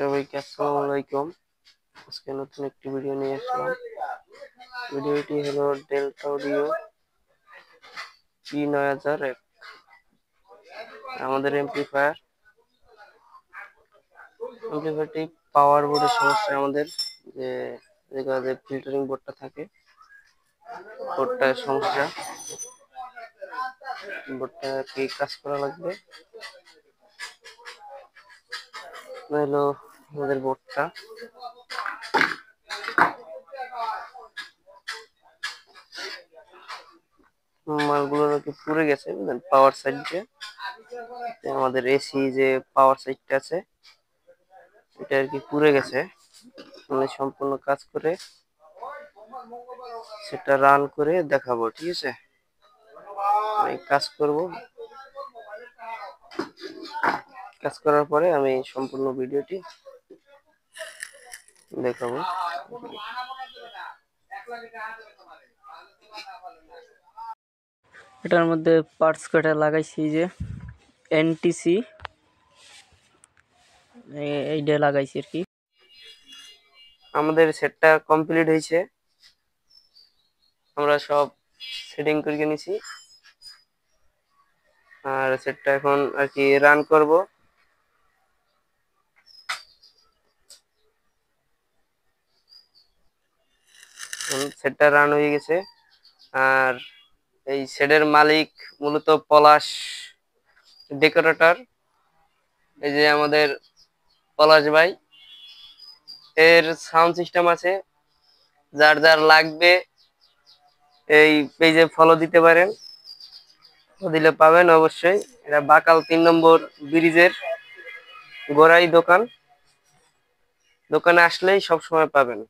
সবাইকে আসসালামু আলাইকুম। আজকে নতুন একটি ভিডিও নিয়ে আসলাম। ভিডিওটি হলো ডেল্টা অডিও P9001 আমাদের এমপ্লিফায়ারটি পাওয়ার বোর্ডের সমস্যা। আমাদের যে যেখানে ফিল্টারিং বোর্ডটা থাকে, বোর্ডটার সমস্যা। বোর্ডটা কি কাজ করা লাগবে। হলো আমাদের বোর্ডটা মালগুলো নাকি পুড়ে গেছে, বুঝলেন। পাওয়ার সাইডে আমাদের এসি যে পাওয়ার সাইডটা আছে, এটা আর কি পুড়ে গেছে। মানে সম্পূর্ণ কাজ করে সেটা রান করে দেখাবো, ঠিক আছে। আমি কাজ করব, কাজ করার পরে আমি সম্পূর্ণ ভিডিওটি দেখাবো। এটার মধ্যে পার্টস কটা লাগাইছি, যে এনটিসি এইটা লাগাইছি আর কি। আমাদের সেটটা কমপ্লিট হয়েছে, আমরা সব সেটিং করে নিয়েছি। আর সেটটা এখন আর কি রান করব। সেটটা রান হয়ে গেছে। আর এই সেটের মালিক মূলত পলাশ ডেকোরেটর, এই যে আমাদের পলাশ ভাই। এর সাউন্ড সিস্টেম আছে, যার যার লাগবে এই পেজে ফলো দিতে পারেন, দিলে পাবেন অবশ্যই। এটা বাকাল 3 নম্বর ব্রিজের গোড়াই দোকান, দোকানে আসলেই সব সময় পাবেন।